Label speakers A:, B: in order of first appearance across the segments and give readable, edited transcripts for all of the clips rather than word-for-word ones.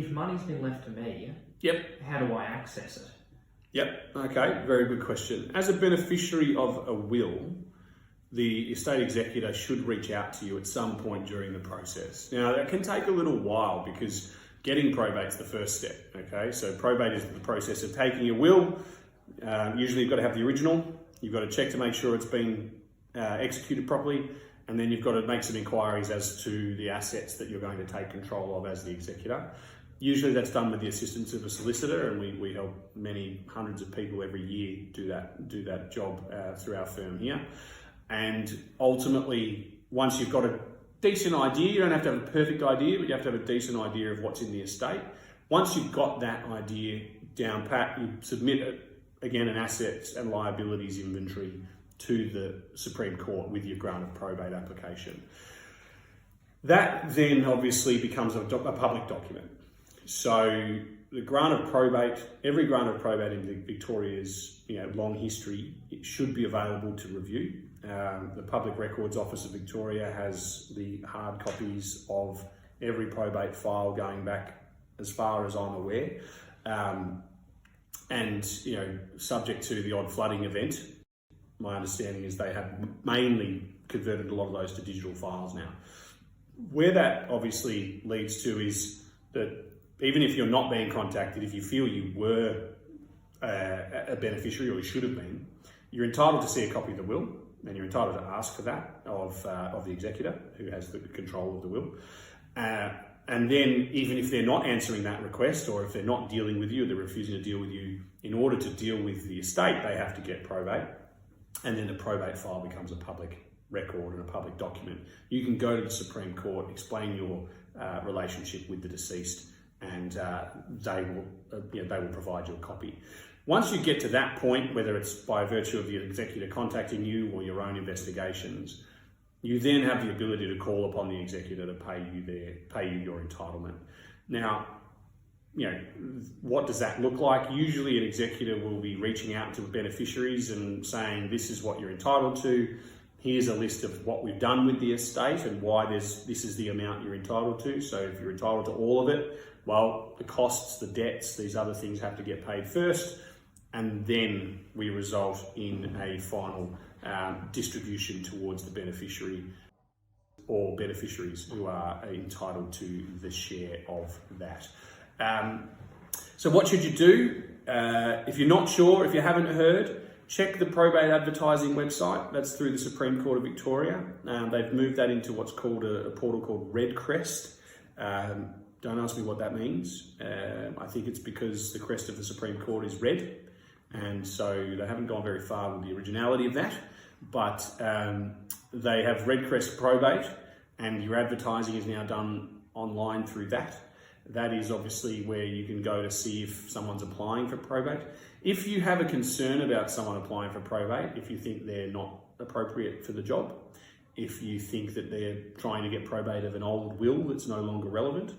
A: If money's been left to me,
B: Yep.
A: how do I access it?
B: Yep. Okay. Very good question. As a beneficiary of a will, the estate executor should reach out to you at some point during the process. Now, that can take a little while because getting probate's the first step. Okay. So probate is the process of taking your will. Usually you've got to have the original. You've got to check to make sure it's been executed properly. And then you've got to make some inquiries as to the assets that you're going to take control of as the executor. Usually that's done with the assistance of a solicitor, and we help many hundreds of people every year do that job through our firm here. And ultimately, once you've got a decent idea, you don't have to have a perfect idea, but you have to have a decent idea of what's in the estate. Once you've got that idea down pat, you submit again an assets and liabilities inventory to the Supreme Court with your grant of probate application. That then obviously becomes a public document. So the grant of probate, every grant of probate in Victoria's long history, it should be available to review. The Public Records Office of Victoria has the hard copies of every probate file going back as far as I'm aware. And subject to the odd flooding event, my understanding is they have mainly converted a lot of those to digital files now. Where that obviously leads to is that even if you're not being contacted, if you feel you were a beneficiary or you should have been, you're entitled to see a copy of the will, and you're entitled to ask for that of the executor who has the control of the will. And then even if they're not answering that request, or if they're not dealing with you, they're refusing to deal with you, in order to deal with the estate, they have to get probate. And then the probate file becomes a public record and a public document. You can go to the Supreme Court, explain your relationship with the deceased, and they will provide you a copy. Once you get to that point, whether it's by virtue of the executor contacting you or your own investigations, you then have the ability to call upon the executor to pay you your entitlement. Now, what does that look like? Usually an executor will be reaching out to beneficiaries and saying, this is what you're entitled to. Here's a list of what we've done with the estate and why this is the amount you're entitled to. So if you're entitled to all of it, well, the costs, the debts, these other things have to get paid first. And then we result in a final distribution towards the beneficiary or beneficiaries who are entitled to the share of that. So what should you do? If you're not sure, if you haven't heard, check the probate advertising website. That's through the Supreme Court of Victoria. They've moved that into what's called a portal called Red Crest. Don't ask me what that means. I think it's because the crest of the Supreme Court is red. And so they haven't gone very far with the originality of that. But they have Red Crest Probate, and your advertising is now done online through that. That is obviously where you can go to see if someone's applying for probate. If you have a concern about someone applying for probate, if you think they're not appropriate for the job, if you think that they're trying to get probate of an old will that's no longer relevant,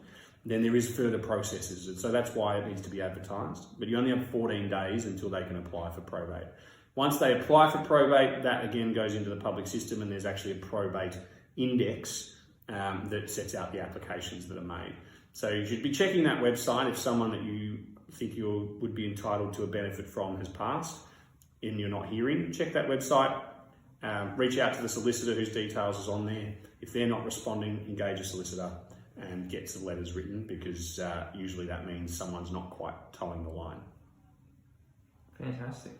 B: then there is further processes. And so that's why it needs to be advertised. But you only have 14 days until they can apply for probate. Once they apply for probate, that again goes into the public system, and there's actually a probate index that sets out the applications that are made. So you should be checking that website if someone that you think you would be entitled to a benefit from has passed and you're not hearing. Check that website, reach out to the solicitor whose details is on there. If they're not responding, engage a solicitor and get some letters written, because usually that means someone's not quite towing the line.
A: Fantastic.